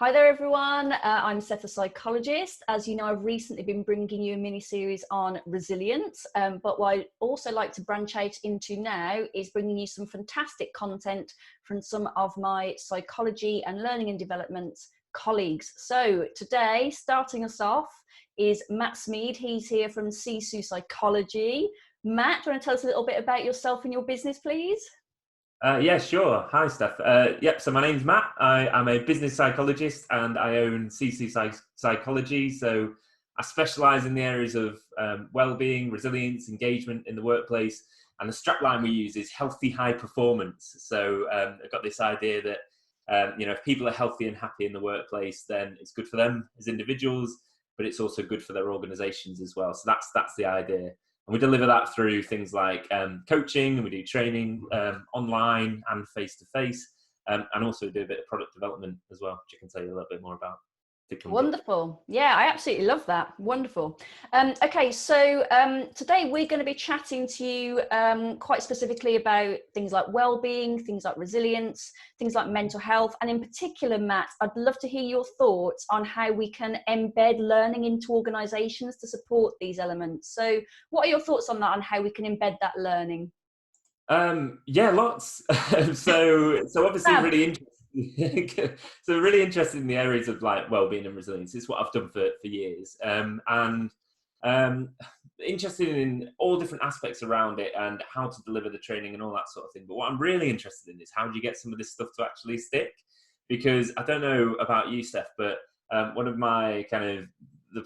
Hi there, everyone. I'm Seth, a psychologist. As you know, I've recently been bringing you a mini-series on resilience, but what I'd also like to branch out into now is bringing you some fantastic content from some of my psychology and learning and development colleagues. So today, starting us off, is Matt Smeed. He's here from Sisu Psychology. Matt, do you want to tell us a little bit about yourself and your business, please? Yeah, sure. Hi, Steph. So my name's Matt. I'm a business psychologist and I own Sisu Psychology. So I specialize in the areas of well-being, resilience, engagement in the workplace. And the strapline we use is healthy high performance. So I've got this idea that, if people are healthy and happy in the workplace, then it's good for them as individuals, but it's also good for their organizations as well. So that's the idea. And we deliver that through things like coaching, and we do training online and face-to-face, and also do a bit of product development as well, which I can tell you a little bit more about if it comes up. Wonderful. Yeah, I absolutely love that. Wonderful. Okay, so today we're going to be chatting to you quite specifically about things like well-being, things like resilience, things like mental health. And in particular, Matt, I'd love to hear your thoughts on how we can embed learning into organisations to support these elements. So what are your thoughts on that, on how we can embed that learning? Yeah, lots. So obviously Fab. really interesting. So really interested in the areas of like well-being and resilience. It's what I've done for years, and interested in all different aspects around it and how to deliver the training and all that sort of thing. But what I'm really interested in is how do you get some of this stuff to actually stick? Because I don't know about you, Steph, but one of my kind of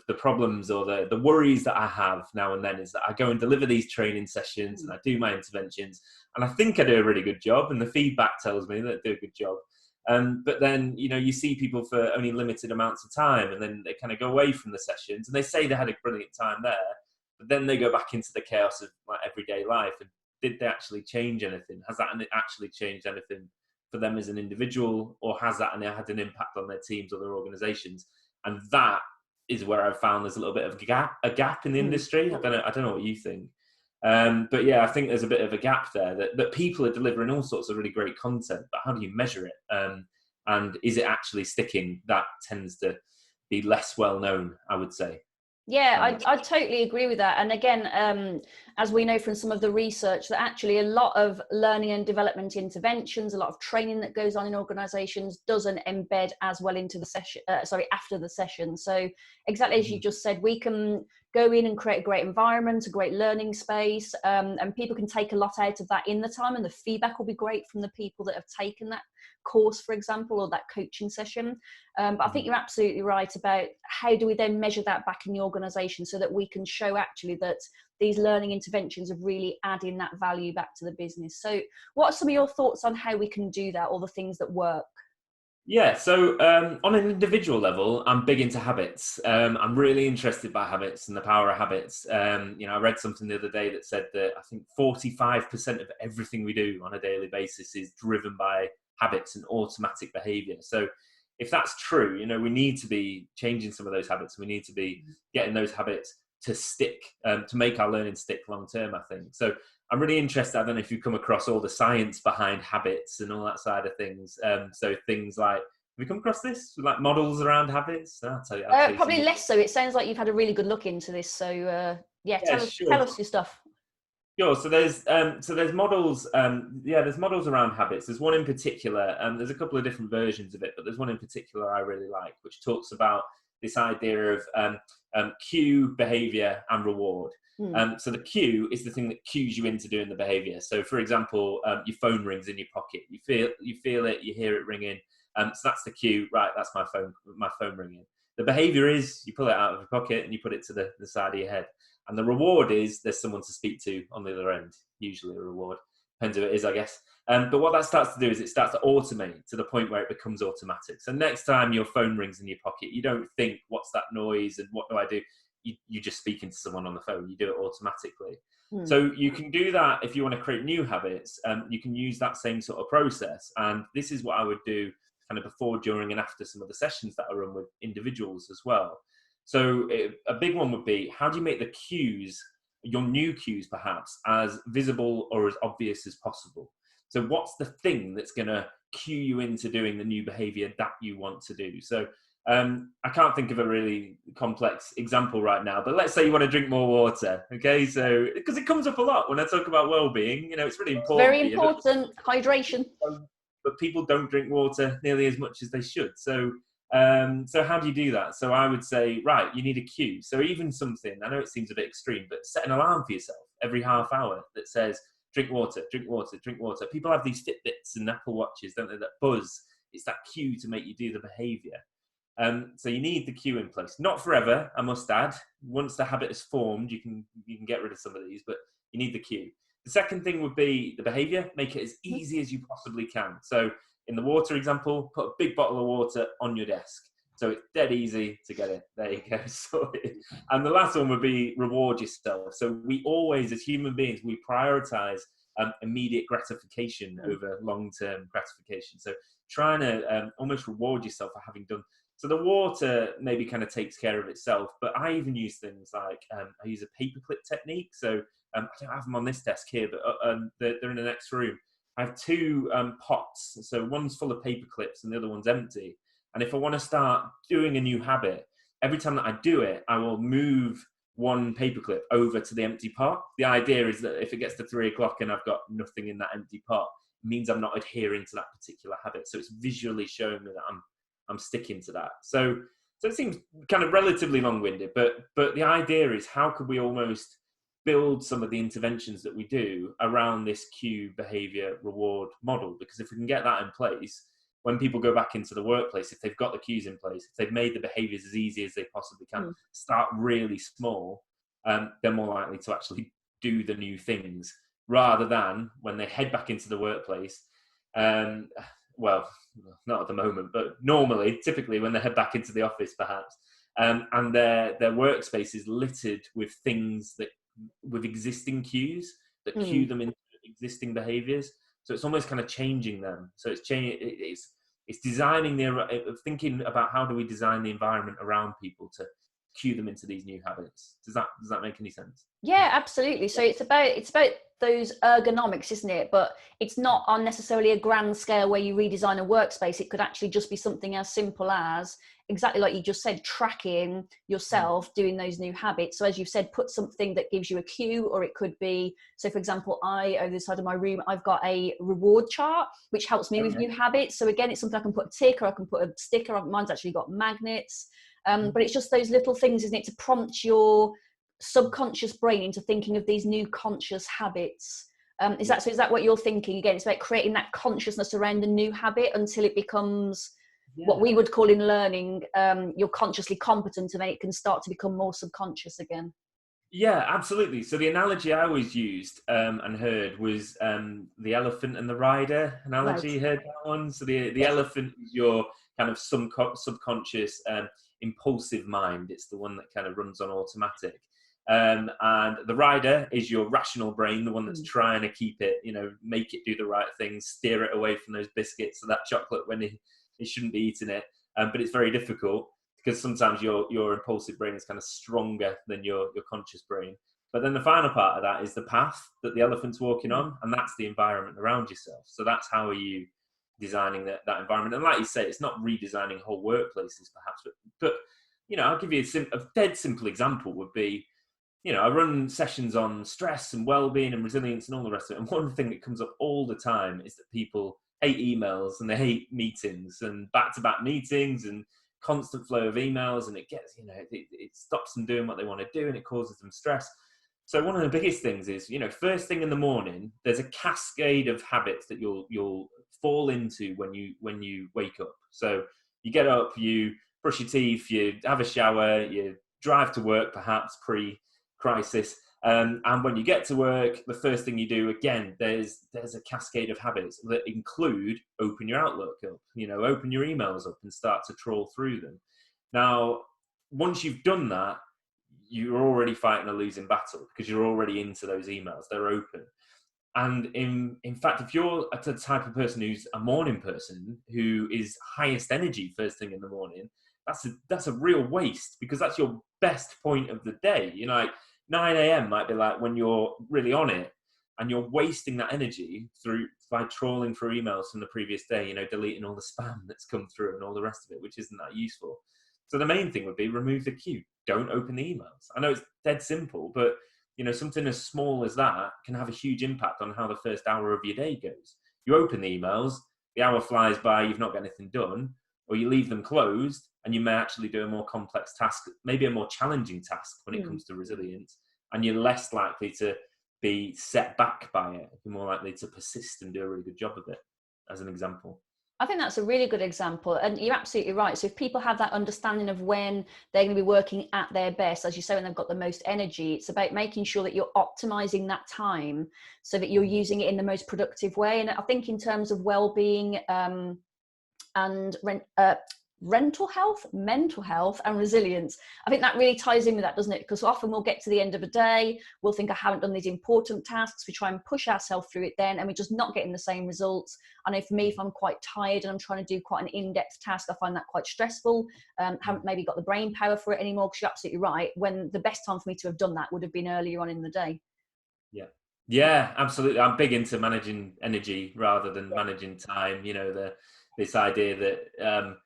the problems or the worries that I have now and then is that I go and deliver these training sessions and I do my interventions and I think I do a really good job and the feedback tells me that I do a good job. But then, you see people for only limited amounts of time and then they kind of go away from the sessions and they say they had a brilliant time there, but then they go back into the chaos of like everyday life. And did they actually change anything? Has that actually changed anything for them as an individual, or has that had an impact on their teams or their organizations? And that is where I've found there's a little bit of a gap in the industry. I don't know what you think. But yeah, I think there's a bit of a gap there that people are delivering all sorts of really great content, but how do you measure it? And is it actually sticking? That tends to be less well known, I would say. Yeah, I totally agree with that. And again, as we know from some of the research, that actually a lot of learning and development interventions, a lot of training that goes on in organisations doesn't embed as well into the session, after the session. So exactly as you just said, we can go in and create a great environment, a great learning space, and people can take a lot out of that in the time, and the feedback will be great from the people that have taken that course, for example, or that coaching session. But I think you're absolutely right about how do we then measure that back in the organisation so that we can show actually that these learning interventions are really adding that value back to the business. So what are some of your thoughts on how we can do that, or the things that work? Yeah, so on an individual level, I'm big into habits. I'm really interested by habits and the power of habits. I read something the other day that said that I think 45% of everything we do on a daily basis is driven by habits and automatic behavior. So if that's true, we need to be changing some of those habits. We need to be getting those habits to stick, to make our learning stick long term, I think. So I'm really interested. I don't know if you've come across all the science behind habits and all that side of things. So things like, have you come across this? Like models around habits? I'll tell you Probably less so. It sounds like you've had a really good look into this. So yeah, yeah, tell sure. us your stuff. Sure. So there's models. There's models around habits. There's one in particular. There's a couple of different versions of it, but there's one in particular I really like, which talks about this idea of cue, behavior, and reward. So the cue is the thing that cues you into doing the behavior. So, for example, your phone rings in your pocket. You feel it. You hear it ringing. So that's the cue. Right. That's my phone ringing. The behavior is you pull it out of your pocket and you put it to the side of your head. And the reward is there's someone to speak to on the other end, usually a reward. Depends who it is, I guess. But what that starts to do is it starts to automate to the point where it becomes automatic. So next time your phone rings in your pocket, you don't think, what's that noise and what do I do? You're just speaking to someone on the phone. You do it automatically. So you can do that if you want to create new habits. You can use that same sort of process. And this is what I would do kind of before, during, and after some of the sessions that I run with individuals as well. So a big one would be, how do you make the cues, your new cues perhaps, as visible or as obvious as possible? So what's the thing that's going to cue you into doing the new behavior that you want to do. So I can't think of a really complex example right now, but let's say you want to drink more water. Okay, so because it comes up a lot when I talk about well-being, you know, it's really important. Very important. Hydration. But people don't drink water nearly as much as they should. So so how do you do that? So I would say, right, you need a cue. So even something, I know it seems a bit extreme, but set an alarm for yourself every half hour that says, drink water, drink water, drink water. People have these Fitbits and Apple Watches, don't they, that buzz. It's that cue to make you do the behavior. So you need the cue in place. Not forever, I must add. Once the habit is formed, you can get rid of some of these, but you need the cue. The second thing would be the behavior. Make it as easy as you possibly can. So in the water example, put a big bottle of water on your desk. So it's dead easy to get it. There you go. Sorted. And the last one would be reward yourself. So we always, as human beings, we prioritize immediate gratification over long-term gratification. So trying to almost reward yourself for having done. So the water maybe kind of takes care of itself, but I even use things like, I use a paperclip technique. So I don't have them on this desk here, but they're in the next room. I have two pots. So one's full of paper clips and the other one's empty. And if I want to start doing a new habit, every time that I do it, I will move one paperclip over to the empty pot. The idea is that if it gets to 3 o'clock and I've got nothing in that empty pot, it means I'm not adhering to that particular habit. So it's visually showing me that I'm sticking to that. So it seems kind of relatively long-winded, but the idea is how could we almost build some of the interventions that we do around this cue, behavior, reward model? Because if we can get that in place, when people go back into the workplace, if they've got the cues in place, if they've made the behaviors as easy as they possibly can, start really small, they're more likely to actually do the new things rather than when they head back into the workplace. Well, not at the moment, but normally, typically when they head back into the office, perhaps, and their workspace is littered with things with existing cues that cue them into existing behaviors. So it's almost kind of changing them. So it's designing thinking about how do we design the environment around people to cue them into these new habits. Does that make any sense? Yeah, absolutely. So it's about those ergonomics, isn't it? But it's not on necessarily a grand scale where you redesign a workspace. It could actually just be something as simple as, exactly like you just said, tracking yourself doing those new habits. So as you said, put something that gives you a cue, or it could be, so for example, over the side of my room, I've got a reward chart, which helps me with new habits. So again, it's something I can put a tick, or I can put a sticker. Mine's actually got magnets. But it's just those little things, isn't it, to prompt your subconscious brain into thinking of these new conscious habits. Is that what you're thinking? Again, it's about creating that consciousness around the new habit until it becomes what we would call in learning, you're consciously competent, and then it can start to become more subconscious again. Yeah, absolutely. So the analogy I always used and heard was the elephant and the rider analogy. Right. You heard that one? So the elephant is your kind of subconscious impulsive mind. It's the one that kind of runs on automatic. And the rider is your rational brain, the one that's trying to keep it, make it do the right thing, steer it away from those biscuits or that chocolate when it shouldn't be eating it. But it's very difficult because sometimes your impulsive brain is kind of stronger than your conscious brain. But then the final part of that is the path that the elephant's walking on, and that's the environment around yourself. So that's how are you designing that environment. And like you say, it's not redesigning whole workplaces perhaps, but I'll give you a dead simple example would be, I run sessions on stress and well-being and resilience and all the rest of it. And one thing that comes up all the time is that people hate emails and they hate meetings and back-to-back meetings and constant flow of emails, and it gets, it stops them doing what they want to do and it causes them stress. So one of the biggest things is, first thing in the morning, there's a cascade of habits that you'll fall into when you wake up. So you get up, you brush your teeth, you have a shower, you drive to work, perhaps pre-crisis. And when you get to work, the first thing you do, again, there's a cascade of habits that include open your Outlook up, open your emails up and start to trawl through them. Now, once you've done that, you're already fighting a losing battle because you're already into those emails. They're open. And in fact, if you're the type of person who's a morning person who is highest energy first thing in the morning, that's a real waste because that's your best point of the day. Like 9 a.m. might be like when you're really on it. and you're wasting that energy by trawling through emails from the previous day, deleting all the spam that's come through and all the rest of it, which isn't that useful. So the main thing would be remove the queue. Don't open the emails. I know it's dead simple, but something as small as that can have a huge impact on how the first hour of your day goes. You open the emails, the hour flies by, you've not got anything done, or you leave them closed and you may actually do a more complex task, maybe a more challenging task when it comes to resilience, and you're less likely to be set back by it. You're more likely to persist and do a really good job of it, as an example. I think that's a really good example, and you're absolutely right. So if people have that understanding of when they're going to be working at their best, as you say, when they've got the most energy, it's about making sure that you're optimizing that time so that you're using it in the most productive way. And I think in terms of well-being and mental health and resilience, I think that really ties in with that, doesn't it? Because often we'll get to the end of a day, we'll think, I haven't done these important tasks, we try and push ourselves through it then, and we're just not getting the same results. I know for me, if I'm quite tired and I'm trying to do quite an in-depth task, I find that quite stressful. Haven't maybe got the brain power for it anymore, because you're absolutely right, when the best time for me to have done that would have been earlier on in the day. Yeah, absolutely. I'm big into managing energy rather than managing time. This idea that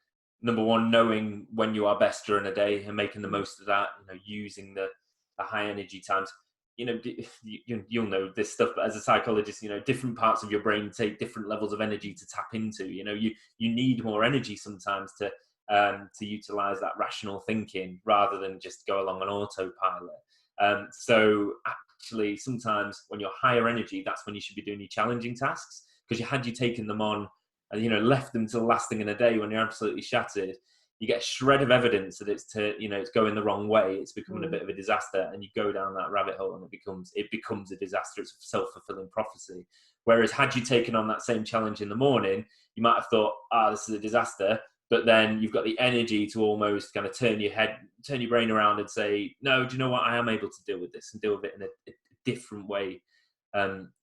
number one, knowing when you are best during a day and making the most of that, using the high energy times. You'll know this stuff, but as a psychologist, different parts of your brain take different levels of energy to tap into. You need more energy sometimes to utilize that rational thinking rather than just go along an autopilot. So actually, sometimes when you're higher energy, that's when you should be doing your challenging tasks, because had you taken them on and left them till last thing in a day when you're absolutely shattered, you get a shred of evidence that it's going the wrong way, it's becoming a bit of a disaster, and you go down that rabbit hole and it becomes a disaster. It's a self-fulfilling prophecy. Whereas had you taken on that same challenge in the morning, you might have thought, this is a disaster, but then you've got the energy to almost kind of turn your brain around and say, no, do you know what, I am able to deal with this and deal with it in a different way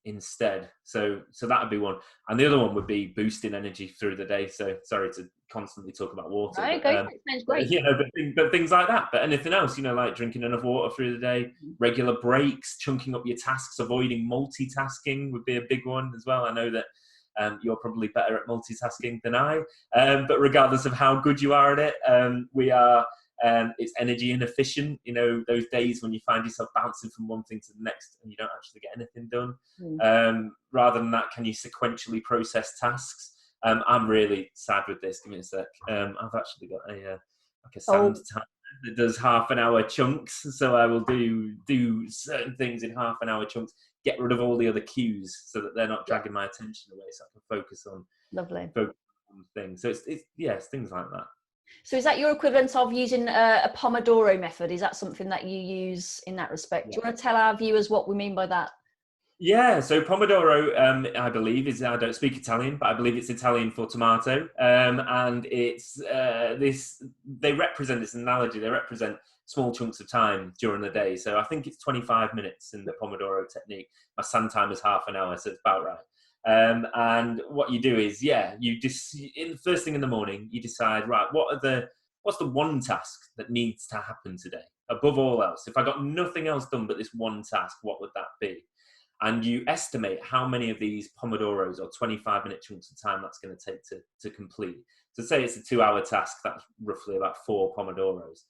instead. So that would be one. And the other one would be boosting energy through the day. So sorry to constantly talk about water. Right, but, sounds great. But things like that. But anything else, like drinking enough water through the day, regular breaks, chunking up your tasks, avoiding multitasking would be a big one as well. I know that you're probably better at multitasking than I, but regardless of how good you are at it, we are. It's energy inefficient, those days when you find yourself bouncing from one thing to the next and you don't actually get anything done. Rather than that, can you sequentially process tasks? I'm really sad with this. Give me a sec. I've actually got a sand timer that does half an hour chunks, so I will do certain things in half an hour chunks, get rid of all the other cues so that they're not dragging my attention away, so I can focus on things. So it's things like that. So is that your equivalent of using a Pomodoro method? Is that something that you use in that respect? Do you want to tell our viewers what we mean by that? Yeah, so Pomodoro, I believe, I don't speak Italian, but I believe it's Italian for tomato. And it's they represent this analogy, they represent small chunks of time during the day. So I think it's 25 minutes in the Pomodoro technique. My sun time is half an hour, so it's about right. And what you do is, you just first thing in the morning, you decide, right, what's the one task that needs to happen today above all else? If I got nothing else done but this one task, what would that be? And you estimate how many of these Pomodoros or 25-minute chunks of time that's going to take to complete. So say it's a 2-hour task, that's roughly about 4 Pomodoros.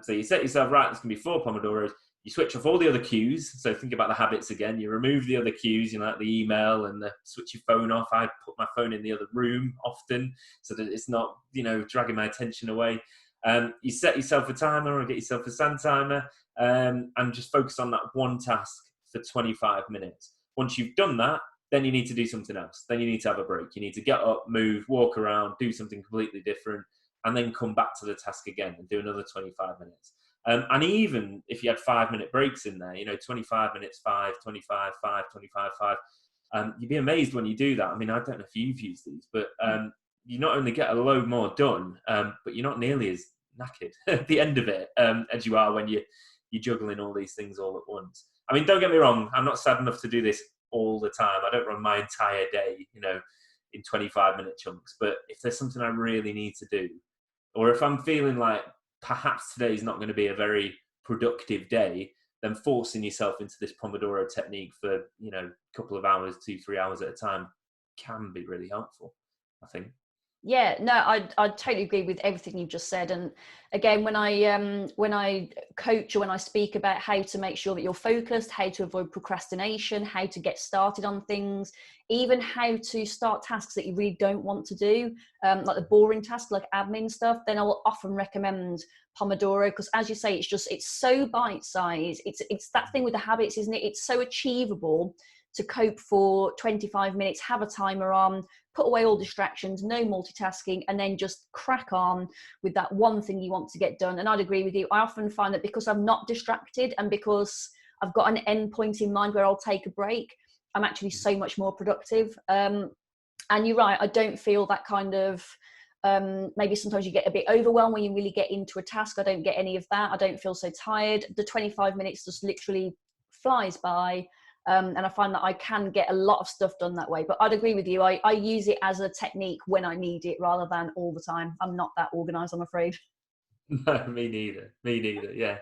So you set yourself, right, it's going to be 4 Pomodoros. You switch off all the other cues. So think about the habits again. You remove the other cues, like the email and switch your phone off. I put my phone in the other room often so that it's not, dragging my attention away. You set yourself a timer or get yourself a sand timer and just focus on that one task for 25 minutes. Once you've done that, then you need to do something else. Then you need to have a break. You need to get up, move, walk around, do something completely different, and then come back to the task again and do another 25 minutes. And even if you had 5-minute breaks in there, 25 minutes, 5, 25, 5, 25, 5, you'd be amazed when you do that. I mean, I don't know if you've used these, but you not only get a load more done, but you're not nearly as knackered at the end of it as you are when you're juggling all these things all at once. I mean, don't get me wrong, I'm not sad enough to do this all the time. I don't run my entire day, in 25-minute chunks. But if there's something I really need to do, or if I'm feeling like perhaps today's not going to be a very productive day, then forcing yourself into this Pomodoro technique for, you know, a couple of hours, 2-3 hours at a time can be really helpful, I think. Yeah, no, I totally agree with everything you've just said. And again, when I coach or when I speak about how to make sure that you're focused, how to avoid procrastination, how to get started on things, even how to start tasks that you really don't want to do, like the boring tasks like admin stuff, then I will often recommend Pomodoro, because as you say, it's so bite-sized. It's that thing with the habits, isn't it? It's so achievable to cope for 25 minutes, have a timer on, put away all distractions, no multitasking, and then just crack on with that one thing you want to get done. And I'd agree with you. I often find that because I'm not distracted and because I've got an end point in mind where I'll take a break, I'm actually so much more productive. And you're right, I don't feel that kind of, maybe sometimes you get a bit overwhelmed when you really get into a task. I don't get any of that. I don't feel so tired. The 25 minutes just literally flies by. And I find that I can get a lot of stuff done that way. But I'd agree with you. I use it as a technique when I need it rather than all the time. I'm not that organised, I'm afraid. No, me neither. Me neither, yeah.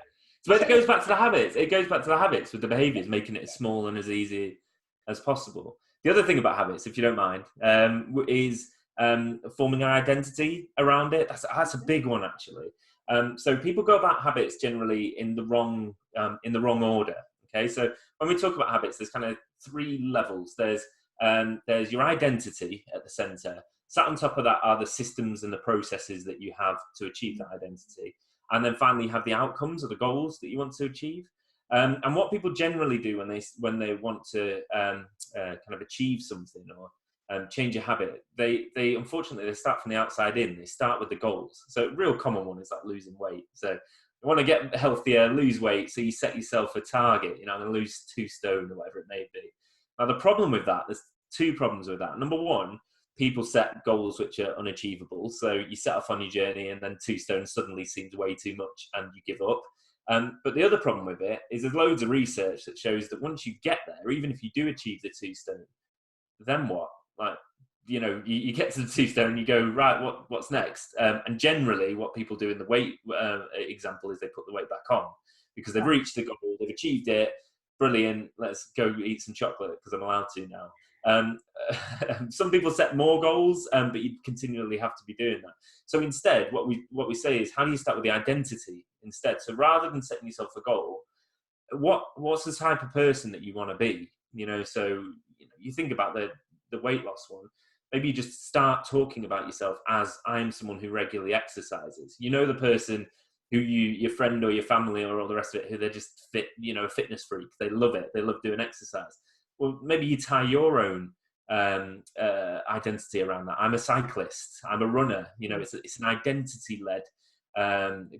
So it goes back to the habits. It goes back to the habits with the behaviours, making it as small and as easy as possible. The other thing about habits, if you don't mind, is forming an identity around it. That's a big one, actually. So people go about habits generally in the wrong order. Okay, so when we talk about habits, there's kind of 3 levels. There's your identity at the center. Sat on top of that are the systems and the processes that you have to achieve that identity. And then finally, you have the outcomes or the goals that you want to achieve. And what people generally do when they want to kind of achieve something or change a habit, they unfortunately they start from the outside in. They start with the goals. So a real common one is like losing weight. So you want to get healthier, lose weight, so you set yourself a target. You know, I'm going to lose 2 stone or whatever it may be. Now, the problem with that, there's 2 problems with that. Number one, people set goals which are unachievable. So you set off on your journey and then 2 stone suddenly seems way too much and you give up. But the other problem with it is there's loads of research that shows that once you get there, even if you do achieve the 2 stone, then what? Like, you know, you get to the 2 stone and you go, right, what's next? And generally what people do in the weight example is they put the weight back on because they've reached the goal, they've achieved it, brilliant, let's go eat some chocolate because I'm allowed to now. Some people set more goals, but you continually have to be doing that. So instead, what we say is, how do you start with the identity instead? So rather than setting yourself a goal, what's the type of person that you want to be? You know, so you think about the weight loss one. Maybe you just start talking about yourself as, I'm someone who regularly exercises. You know, the person who your friend or your family or all the rest of it, who they're just fit, you know, a fitness freak. They love it. They love doing exercise. Well, maybe you tie your own identity around that. I'm a cyclist. I'm a runner. You know, it's an identity-led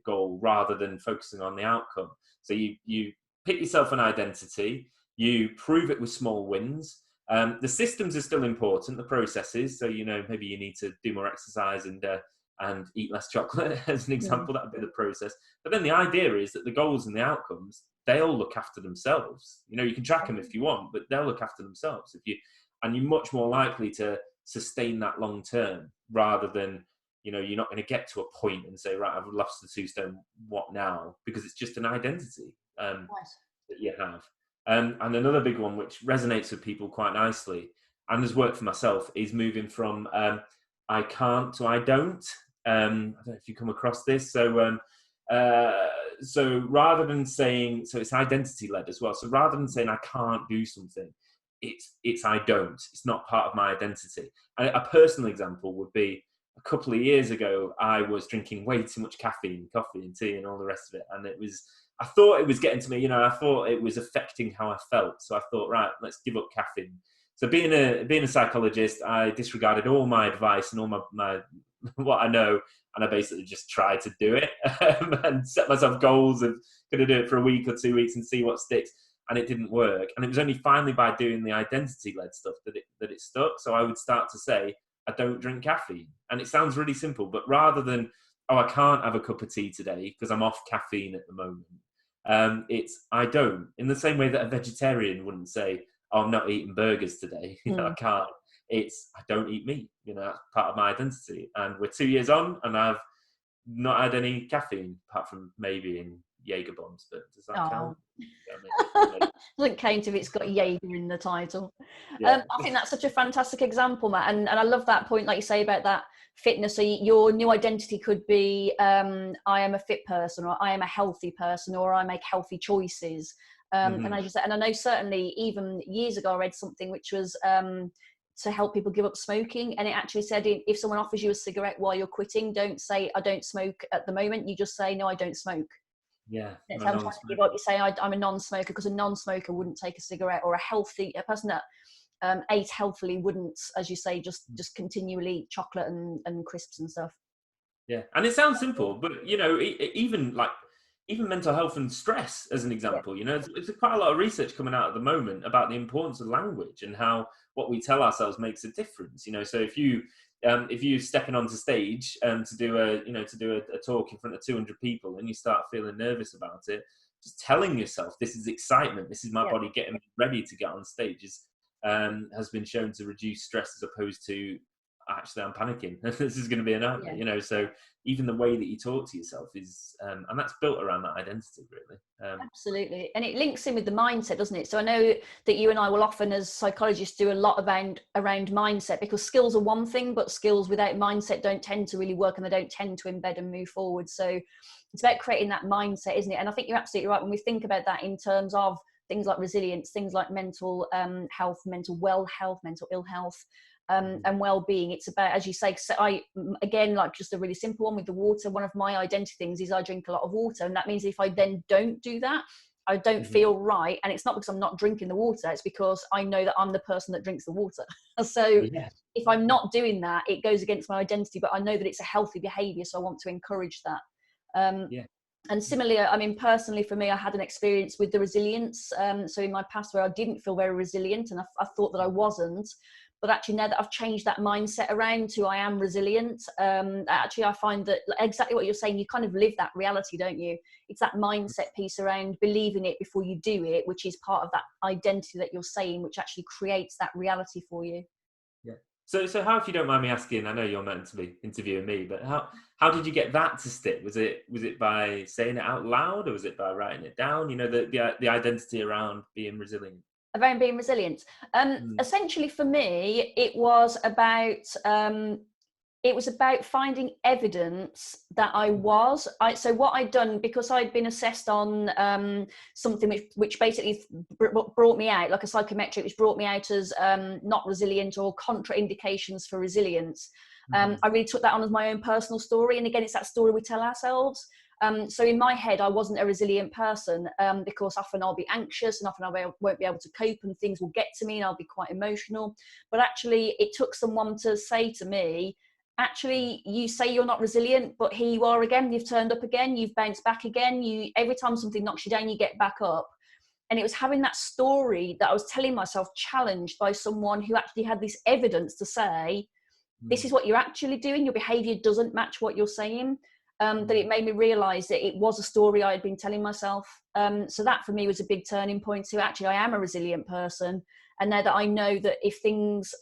goal rather than focusing on the outcome. So you pick yourself an identity. You prove it with small wins. The systems are still important, the processes. So, you know, maybe you need to do more exercise and eat less chocolate as an example. That would be the process. But then the idea is that the goals and the outcomes, they'll look after themselves. You know, you can track them if you want, but they'll look after themselves. And you're much more likely to sustain that long term rather than, you know, you're not going to get to a point and say, right, I've lost the 2 stone, what now? Because it's just an identity that you have. And another big one, which resonates with people quite nicely, and has worked for myself, is moving from I can't to I don't. I don't know if you come across this. So rather than saying, so it's identity led as well. So rather than saying I can't do something, it's I don't. It's not part of my identity. And a personal example would be a couple of years ago, I was drinking way too much caffeine, coffee and tea and all the rest of it. And I thought it was getting to me, you know, I thought it was affecting how I felt. So I thought, right, let's give up caffeine. So being a psychologist, I disregarded all my advice and all my what I know, and I basically just tried to do it and set myself goals of going to do it for a week or 2 weeks and see what sticks. And it didn't work. And it was only finally by doing the identity-led stuff that it stuck. So I would start to say, I don't drink caffeine. And it sounds really simple, but rather than, oh, I can't have a cup of tea today because I'm off caffeine at the moment. It's I don't. In the same way that a vegetarian wouldn't say, oh, I'm not eating burgers today. You know, I can't. It's I don't eat meat. You know, that's part of my identity. And we're 2 years on, and I've not had any caffeine apart from maybe in Jaeger bombs, but does that count? Oh, Maybe. doesn't count if it's got Jaeger in the title. Yeah. I think that's such a fantastic example, Matt, and I love that point, like you say about that fitness. So your new identity could be, I am a fit person, or I am a healthy person, or I make healthy choices. And as you said, and I know certainly even years ago I read something which was to help people give up smoking, and it actually said if someone offers you a cigarette while you're quitting, don't say I don't smoke at the moment. You just say no, I don't smoke. Yeah. Next time I'm trying to give up, you say I'm a non-smoker, because a non-smoker wouldn't take a cigarette, or a person that ate healthily wouldn't, as you say, just continually eat chocolate and crisps and stuff. Yeah, and it sounds simple, but you know, even mental health and stress, as an Yeah, example, you know, it's quite a lot of research coming out at the moment about the importance of language and how what we tell ourselves makes a difference. You know, so if you're stepping onto stage to do a talk in front of 200 people and you start feeling nervous about it, just telling yourself this is excitement, this is my yeah, body getting ready to get on stage has been shown to reduce stress, as opposed to actually I'm panicking. This is going to be a nightmare, yeah. you know. So even the way that you talk to yourself is, and that's built around that identity, really. Absolutely. And it links in with the mindset, doesn't it? So I know that you and I will often, as psychologists, do a lot around mindset, because skills are one thing, but skills without mindset don't tend to really work, and they don't tend to embed and move forward. So it's about creating that mindset, isn't it? And I think you're absolutely right when we think about that in terms of things like resilience, things like mental health, mental health, mental ill health. And well-being. It's about, as you say, so again, like just a really simple one with the water. One of my identity things is I drink a lot of water, and that means if I then don't do that, I don't feel right. And it's not because I'm not drinking the water; it's because I know that I'm the person that drinks the water. So Yeah, if I'm not doing that, it goes against my identity. But I know that it's a healthy behaviour, so I want to encourage that. yeah, And similarly, I mean, personally for me, I had an experience with the resilience. So in my past, where I didn't feel very resilient, and I thought that I wasn't. But actually, now that I've changed that mindset around to I am resilient, actually I find that exactly what you're saying, you kind of live that reality, don't you? It's that mindset piece around believing it before you do it, which is part of that identity that you're saying, which actually creates that reality for you. yeah. So how, if you don't mind me asking, I know you're meant to be interviewing me, but how did you get that to stick? Was it by saying it out loud, or was it by writing it down? You know, the identity around being resilient. Around being resilient. Mm. Essentially for me, it was about finding evidence that I was. So what I'd done, because I'd been assessed on something which basically brought me out, like a psychometric, which brought me out as not resilient, or contraindications for resilience. I really took that on as my own personal story. And again, it's that story we tell ourselves. So in my head, I wasn't a resilient person because often I'll be anxious, and often I won't be able to cope, and things will get to me and I'll be quite emotional. But actually, it took someone to say to me, actually, you say you're not resilient, but here you are again. You've turned up again. You've bounced back again. Every time something knocks you down, you get back up. And it was having that story that I was telling myself, challenged by someone who actually had this evidence to say, this is what you're actually doing. Your behavior doesn't match what you're saying. That it made me realize that it was a story I had been telling myself. So that for me was a big turning point. So actually, I am a resilient person. And now that I know that if things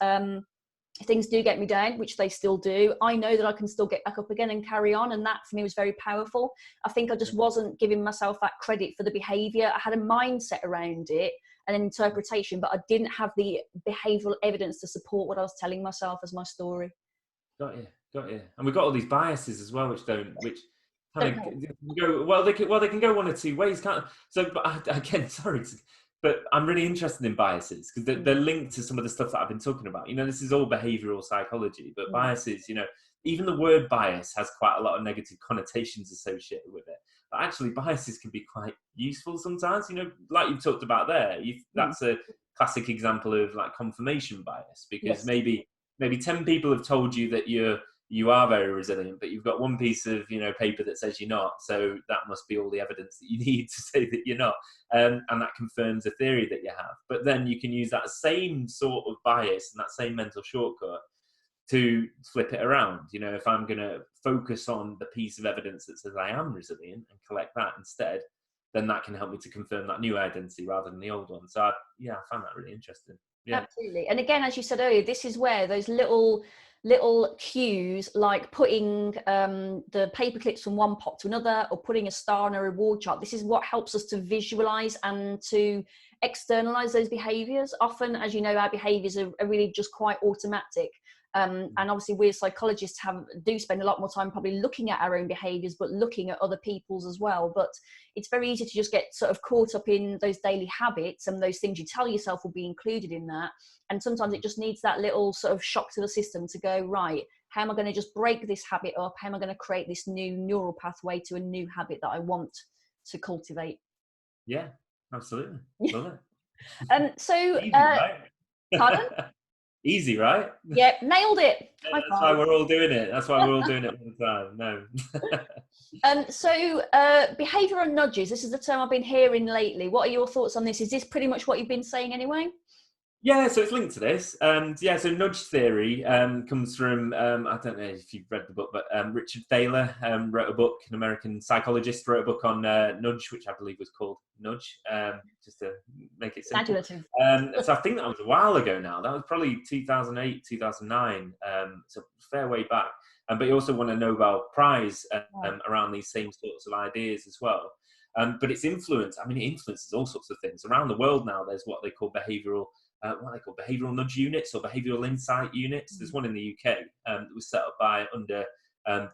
do get me down, which they still do, I know that I can still get back up again and carry on. And that for me was very powerful. I think I just wasn't giving myself that credit for the behavior. I had a mindset around it and an interpretation, but I didn't have the behavioral evidence to support what I was telling myself as my story. Got you. And we've got all these biases as well, which kind Don't of help. go well. They can go one or two ways, can't they? So, but again, sorry, but I'm really interested in biases because they're linked to some of the stuff that I've been talking about. You know, this is all behavioural psychology, but biases, you know, even the word bias has quite a lot of negative connotations associated with it. But actually, biases can be quite useful sometimes. You know, like you talked about there, that's a classic example of like confirmation bias, because Yes. maybe 10 people have told you that you are very resilient, but you've got one piece of, you know, paper that says you're not. So that must be all the evidence that you need to say that you're not. And that confirms a theory that you have. But then you can use that same sort of bias and that same mental shortcut to flip it around. You know, if I'm going to focus on the piece of evidence that says I am resilient and collect that instead, then that can help me to confirm that new identity rather than the old one. So I found that really interesting. Yeah. Absolutely. And again, as you said earlier, this is where those little cues, like putting the paper clips from one pot to another, or putting a star on a reward chart, this is what helps us to visualize and to externalize those behaviors. Often, as you know, our behaviors are really just quite automatic. And obviously we as psychologists do spend a lot more time probably looking at our own behaviors, but looking at other people's as well. But it's very easy to just get sort of caught up in those daily habits, and those things you tell yourself will be included in that. And sometimes it just needs that little sort of shock to the system to go, right, how am I going to just break this habit up? How am I going to create this new neural pathway to a new habit that I want to cultivate? Yeah, absolutely. Love And so, it. Easy, right? pardon? Easy, right? Yeah, nailed it. Yeah, High that's five. why we're all doing it. That's why we're all doing it all the time. No. So behavioural nudges, this is the term I've been hearing lately. What are your thoughts on this? Is this pretty much what you've been saying anyway? Yeah, so it's linked to this. Yeah, so nudge theory comes from, I don't know if you've read the book, but Richard Thaler wrote a book, an American psychologist, wrote a book on nudge, which I believe was called Nudge, just to make it simple. So I think that was a while ago now. That was probably 2008, 2009, so a fair way back. But he also won a Nobel Prize around these same sorts of ideas as well. But its influence, I mean, it influences all sorts of things. Around the world now, there's what they call behavioural nudge units or behavioural insight units. There's one in the UK that was set up under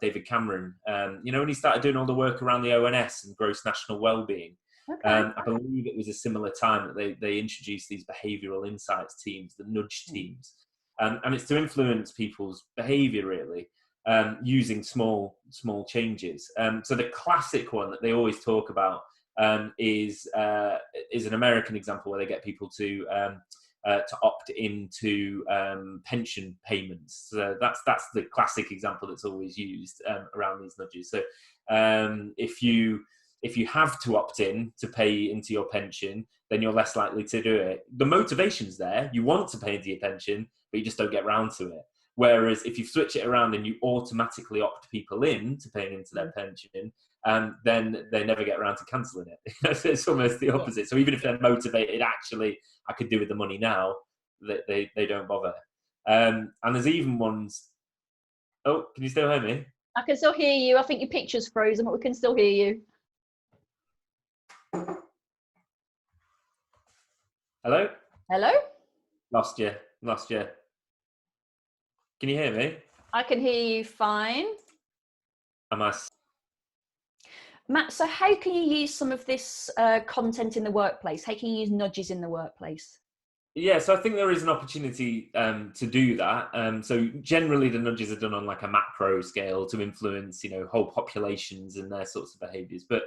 David Cameron. When he started doing all the work around the ONS and gross national wellbeing. I believe it was a similar time that they introduced these behavioural insights teams, the nudge teams. And it's to influence people's behaviour, really, using small changes. So the classic one that they always talk about is an American example where they get people to opt into pension payments. So that's the classic example that's always used around these nudges. So if you have to opt in to pay into your pension, then you're less likely to do it. The motivation's there. You want to pay into your pension, but you just don't get around to it. Whereas if you switch it around and you automatically opt people in to paying into their pension, then they never get around to cancelling it. It's almost the opposite. So even if they're motivated, actually, I could do with the money now, they don't bother. And there's even ones... Oh, can you still hear me? I can still hear you. I think your picture's frozen, but we can still hear you. Hello? Hello? Lost you. Can you hear me? I can hear you fine. Matt, so how can you use some of this content in the workplace? How can you use nudges in the workplace? Yeah, so I think there is an opportunity to do that. So generally the nudges are done on like a macro scale to influence, whole populations and their sorts of behaviours. But,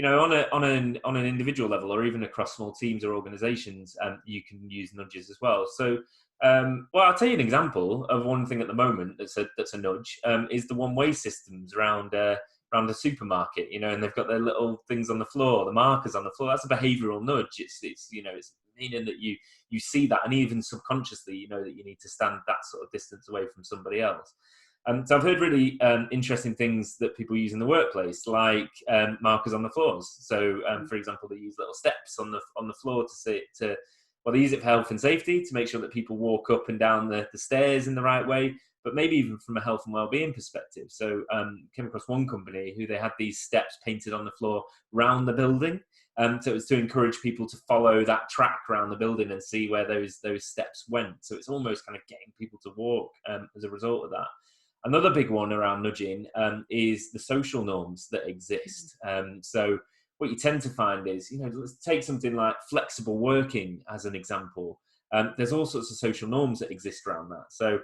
on an individual level, or even across small teams or organisations, you can use nudges as well. So, I'll tell you an example of one thing at the moment that's a nudge, is the one-way systems around the supermarket, and they've got their little things on the floor, the markers on the floor. That's a behavioural nudge. It's meaning that you see that, and even subconsciously, you know that you need to stand that sort of distance away from somebody else. So I've heard really interesting things that people use in the workplace, like markers on the floors. So, for example, they use little steps on the floor they use it for health and safety, to make sure that people walk up and down the stairs in the right way, but maybe even from a health and well-being perspective. So came across one company who they had these steps painted on the floor round the building. So it was to encourage people to follow that track around the building and see where those steps went. So it's almost kind of getting people to walk as a result of that. Another big one around nudging is the social norms that exist. So what you tend to find is, let's take something like flexible working as an example. There's all sorts of social norms that exist around that. So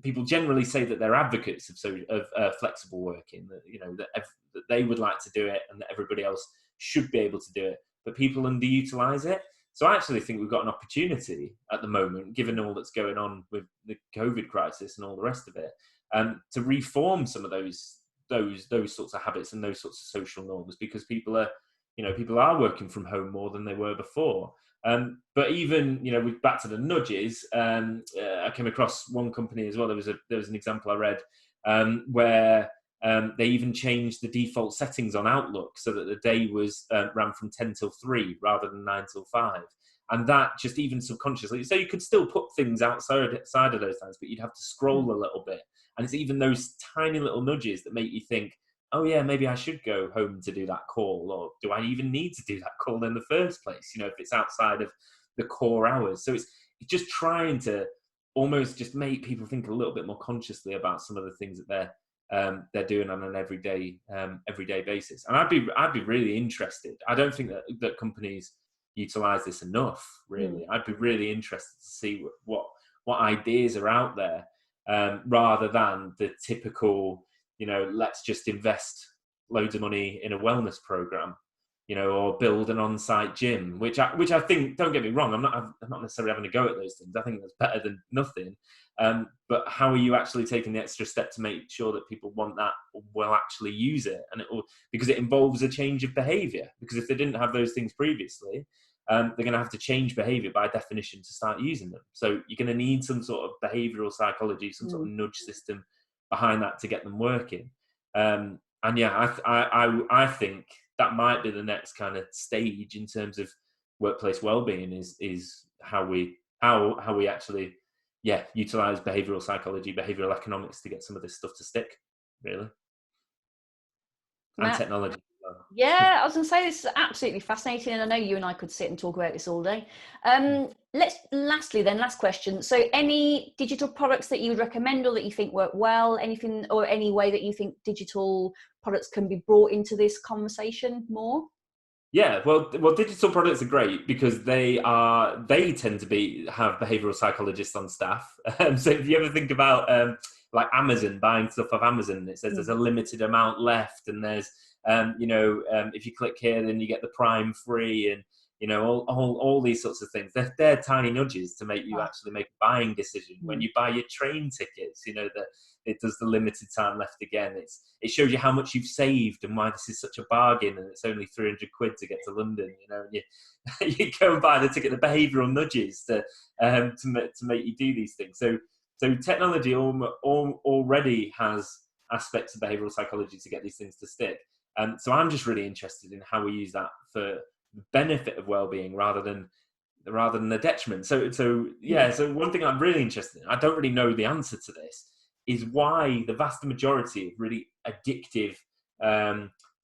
people generally say that they're advocates of flexible working, that they would like to do it and that everybody else should be able to do it, but people underutilize it. So I actually think we've got an opportunity at the moment, given all that's going on with the COVID crisis and all the rest of it, to reform some of those sorts of habits and those sorts of social norms, because people are working from home more than they were before. But even, back to the nudges, I came across one company as well. There was an example I read where they even changed the default settings on Outlook so that the day was ran from 10 till 3 rather than 9 till 5. And that just even subconsciously, so you could still put things outside of those times, but you'd have to scroll a little bit. And it's even those tiny little nudges that make you think, oh yeah, maybe I should go home to do that call, or do I even need to do that call in the first place? If it's outside of the core hours. So it's just trying to almost just make people think a little bit more consciously about some of the things that they're doing on an everyday basis. And I'd be really interested. I don't think that companies utilize this enough, really. I'd be really interested to see what ideas are out there, rather than the typical, let's just invest loads of money in a wellness program, or build an on-site gym, which I think, don't get me wrong, I'm not necessarily having a go at those things. I think that's better than nothing. But how are you actually taking the extra step to make sure that people want that, or will actually use it? And because it involves a change of behavior, because if they didn't have those things previously, they're going to have to change behavior by definition to start using them. So you're going to need some sort of behavioural psychology, some sort of nudge system behind that to get them working. And yeah, I think that might be the next kind of stage in terms of workplace well-being, is how we actually utilize behavioral psychology, behavioral economics to get some of this stuff to stick, really. And Matt, technology. yeah, I was going to say, this is absolutely fascinating, and I know you and I could sit and talk about this all day. Last question. So any digital products that you would recommend, or that you think work well, anything, or any way that you think digital products can be brought into this conversation more? Yeah, well, digital products are great because they tend to have behavioral psychologists on staff. So if you ever think about like Amazon, buying stuff off Amazon, it says there's a limited amount left, and there's if you click here, then you get the Prime free, and all these sorts of things. They're tiny nudges to make you actually make a buying decision. When you buy your train tickets, that it does the limited time left again. It shows you how much you've saved and why this is such a bargain, and it's only 300 quid to get to London. And you go and buy the ticket. The behavioural nudges to make you do these things. So technology already has aspects of behavioural psychology to get these things to stick. So I'm just really interested in how we use that for the benefit of well-being rather than the detriment. So one thing I'm really interested in, I don't really know the answer to this, is why the vast majority of really addictive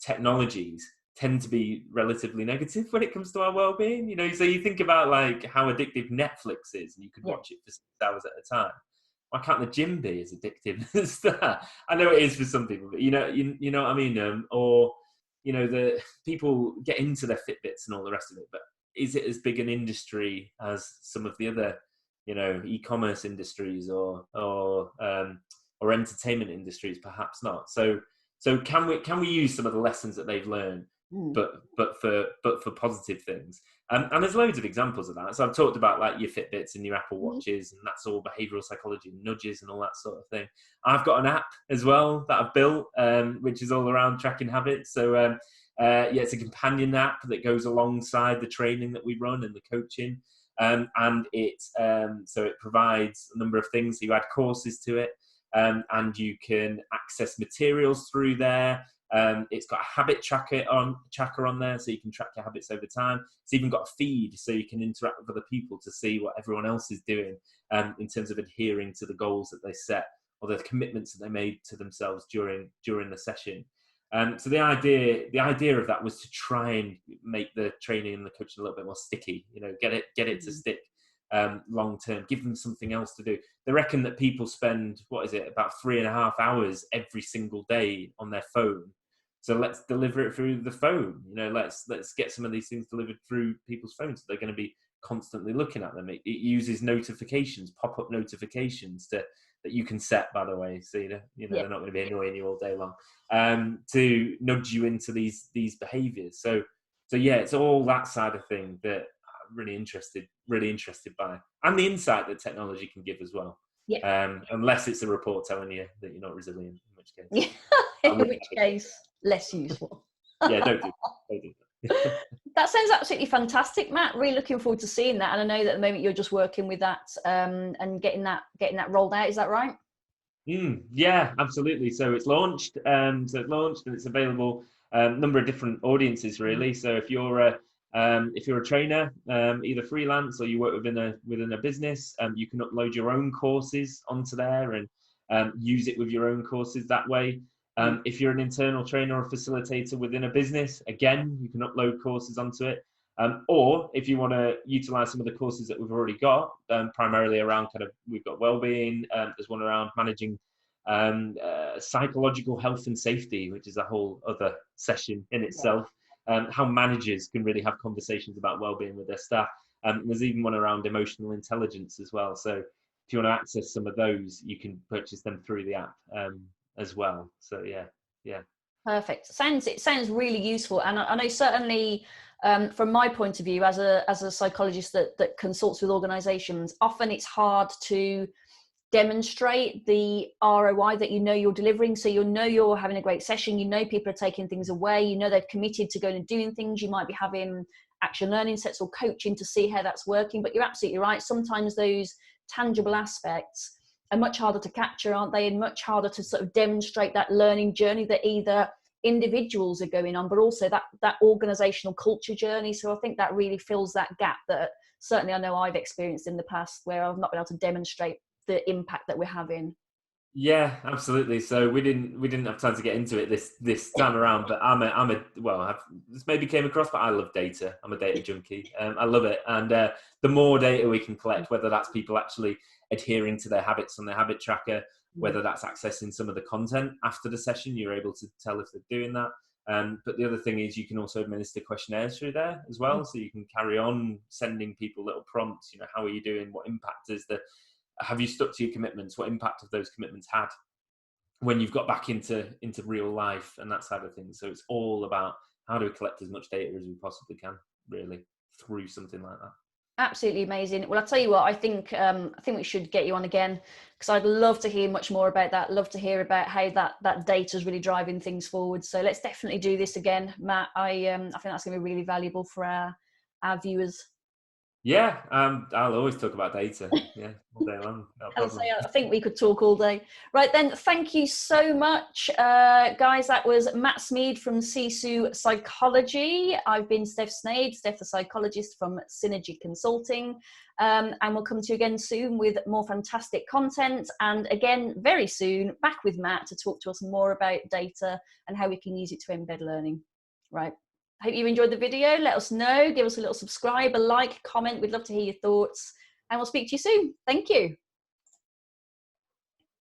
technologies tend to be relatively negative when it comes to our well-being. So you think about like how addictive Netflix is, and you could watch it for 6 hours at a time. Why can't the gym be as addictive as that? I know it is for some people, but you know what I mean. Or the people get into their Fitbits and all the rest of it, but is it as big an industry as some of the other, e-commerce industries or entertainment industries? Perhaps not. So can we use some of the lessons that they've learned, but for positive things? And there's loads of examples of that. So I've talked about like your Fitbits and your Apple Watches, and that's all behavioural psychology, nudges and all that sort of thing. I've got an app as well that I've built, which is all around tracking habits. So it's a companion app that goes alongside the training that we run and the coaching. And it provides a number of things. So you add courses to it, and you can access materials through there. It's got a habit tracker on there, so you can track your habits over time. It's even got a feed, so you can interact with other people to see what everyone else is doing in terms of adhering to the goals that they set or the commitments that they made to themselves during the session. So the idea of that was to try and make the training and the coaching a little bit more sticky. Get it to stick long term. Give them something else to do. They reckon that people spend about 3.5 hours every single day on their phone. So let's deliver it through the phone. Let's get some of these things delivered through people's phones. So they're going to be constantly looking at them. It uses notifications, pop-up notifications that you can set, by the way, so they're not going to be annoying you all day long, to nudge you into these behaviours. So yeah, it's all that side of thing that I'm really interested by, and the insight that technology can give as well. Unless it's a report telling you that you're not resilient, in which case, in which case, less useful. Yeah, don't do that. That sounds absolutely fantastic, Matt. Really looking forward to seeing that. And I know that at the moment you're just working with that and getting that rolled out. Is that right? Yeah, absolutely. So it's launched. And it's available. Number of different audiences, really. So if you're If you're a trainer, either freelance or you work within a business, you can upload your own courses onto there and use it with your own courses that way. If you're an internal trainer or facilitator within a business, again, you can upload courses onto it. Or if you want to utilize some of the courses that we've already got, primarily around we've got wellbeing, there's one around managing psychological health and safety, which is a whole other session in itself. How managers can really have conversations about well-being with their staff. There's even one around emotional intelligence as well. So if you want to access some of those, you can purchase them through the app as well. So yeah. Perfect. It sounds really useful, and I know certainly from my point of view as a psychologist that consults with organisations, often it's hard to demonstrate the ROI that you're delivering. So you're having a great session, people are taking things away, they're committed to going and doing things. You might be having action learning sets or coaching to see how that's working, but you're absolutely right. Sometimes those tangible aspects are much harder to capture, aren't they? And much harder to sort of demonstrate that learning journey that either individuals are going on, but also that organizational culture journey. So I think that really fills that gap that certainly I know I've experienced in the past, where I've not been able to demonstrate the impact that we're having. Yeah, absolutely. So we didn't have time to get into it this time around, but this maybe came across, but I love data. I'm a data junkie. I love it, and the more data we can collect, whether that's people actually adhering to their habits on their habit tracker, whether that's accessing some of the content after the session, you're able to tell if they're doing that. But the other thing is you can also administer questionnaires through there as well, so you can carry on sending people little prompts. How are you doing? What impact have you stuck to your commitments? What impact have those commitments had when you've got back into real life and that side of things? So it's all about how do we collect as much data as we possibly can, really, through something like that. Absolutely amazing. Well, I'll tell you what, I think we should get you on again, because I'd love to hear much more about that. Love to hear about how that data is really driving things forward. So let's definitely do this again, Matt. I think that's going to be really valuable for our viewers. Yeah, I'll always talk about data. Yeah, all day long. No problem. I think we could talk all day. Right then, thank you so much, guys. That was Matt Smeed from Sisu Psychology. I've been Steph Snade, Steph the psychologist from Synergy Consulting, and we'll come to you again soon with more fantastic content. And again, very soon, back with Matt to talk to us more about data and how we can use it to embed learning. Right. Hope you enjoyed the video. Let us know. Give us a little subscribe, a like, comment. We'd love to hear your thoughts. And we'll speak to you soon. Thank you.